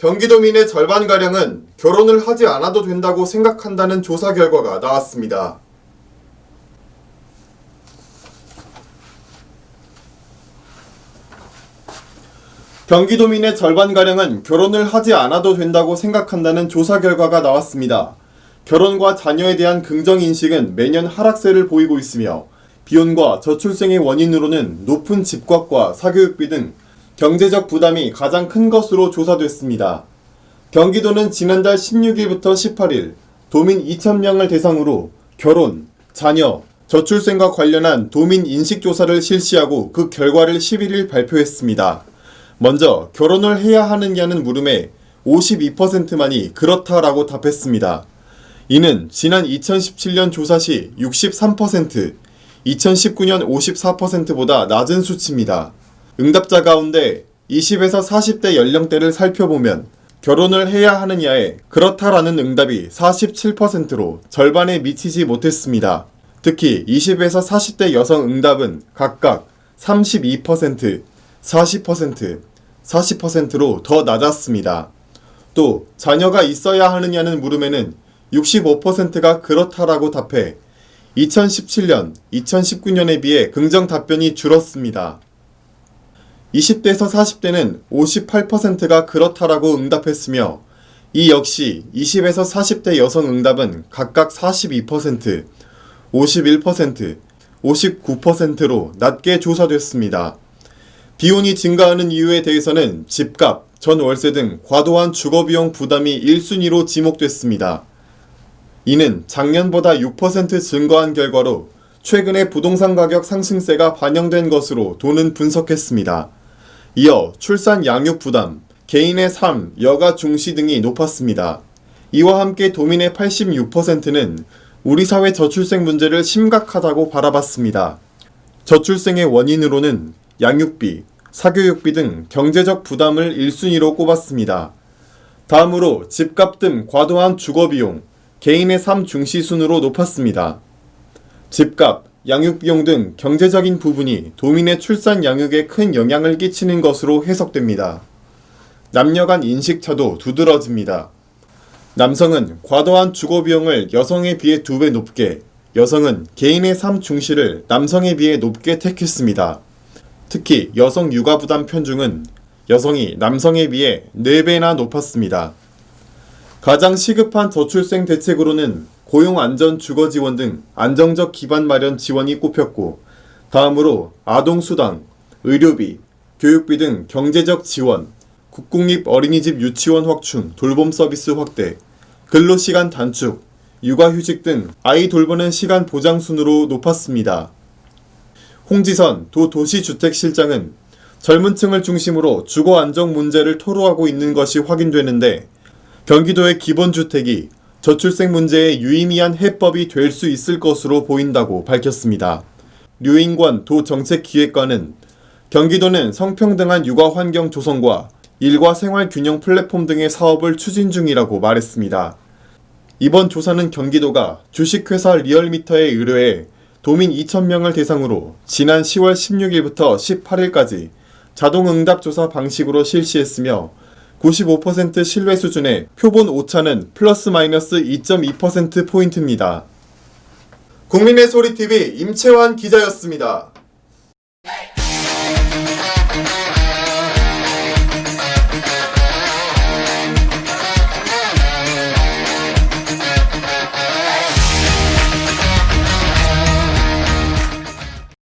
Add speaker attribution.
Speaker 1: 경기도민의 절반가량은 결혼을 하지 않아도 된다고 생각한다는 조사 결과가 나왔습니다. 경기도민의 절반가량은 결혼을 하지 않아도 된다고 생각한다는 조사 결과가 나왔습니다. 결혼과 자녀에 대한 긍정인식은 매년 하락세를 보이고 있으며 비혼과 저출생의 원인으로는 높은 집값과 사교육비 등 경제적 부담이 가장 큰 것으로 조사됐습니다. 경기도는 지난달 16일부터 18일 도민 2,000명을 대상으로 결혼, 자녀, 저출생과 관련한 도민 인식조사를 실시하고 그 결과를 11일 발표했습니다. 먼저 결혼을 해야 하느냐는 물음에 52%만이 그렇다라고 답했습니다. 이는 지난 2017년 조사 시 63%, 2019년 54%보다 낮은 수치입니다. 응답자 가운데 20에서 40대 연령대를 살펴보면 결혼을 해야 하느냐에 그렇다라는 응답이 47%로 절반에 미치지 못했습니다. 특히 20에서 40대 여성 응답은 각각 32%, 40%, 40%로 더 낮았습니다. 또 자녀가 있어야 하느냐는 물음에는 65%가 그렇다라고 답해 2017년, 2019년에 비해 긍정 답변이 줄었습니다. 20대에서 40대는 58%가 그렇다라고 응답했으며 이 역시 20에서 40대 여성 응답은 각각 42%, 51%, 59%로 낮게 조사됐습니다. 비혼이 증가하는 이유에 대해서는 집값, 전월세 등 과도한 주거비용 부담이 1순위로 지목됐습니다. 이는 작년보다 6% 증가한 결과로 최근의 부동산 가격 상승세가 반영된 것으로 도는 분석했습니다. 이어 출산 양육 부담, 개인의 삶, 여가 중시 등이 높았습니다. 이와 함께 도민의 86%는 우리 사회 저출생 문제를 심각하다고 바라봤습니다. 저출생의 원인으로는 양육비, 사교육비 등 경제적 부담을 1순위로 꼽았습니다. 다음으로 집값 등 과도한 주거비용, 개인의 삶 중시 순으로 높았습니다. 집값, 양육비용 등 경제적인 부분이 도민의 출산 양육에 큰 영향을 끼치는 것으로 해석됩니다. 남녀 간 인식차도 두드러집니다. 남성은 과도한 주거비용을 여성에 비해 2배 높게, 여성은 개인의 삶 중시를 남성에 비해 높게 택했습니다. 특히 여성 육아부담 편중은 여성이 남성에 비해 4배나 높았습니다. 가장 시급한 저출생 대책으로는 고용안전주거지원 등 안정적 기반 마련 지원이 꼽혔고, 다음으로 아동수당, 의료비, 교육비 등 경제적 지원, 국공립 어린이집 유치원 확충, 돌봄 서비스 확대, 근로시간 단축, 육아휴직 등 아이 돌보는 시간 보장 순으로 높았습니다. 홍지선 도도시주택실장은 젊은 층을 중심으로 주거 안정 문제를 토로하고 있는 것이 확인되는데 경기도의 기본주택이 저출생 문제의 유의미한 해법이 될 수 있을 것으로 보인다고 밝혔습니다. 류인권 도정책기획관은 경기도는 성평등한 육아 환경 조성과 일과 생활 균형 플랫폼 등의 사업을 추진 중이라고 말했습니다. 이번 조사는 경기도가 주식회사 리얼미터에 의뢰해 도민 2,000명을 대상으로 지난 10월 16일부터 18일까지 자동응답조사 방식으로 실시했으며 95% 신뢰 수준의 표본 오차는 플러스 마이너스 2.2%포인트입니다. 국민의 소리TV 임채환 기자였습니다.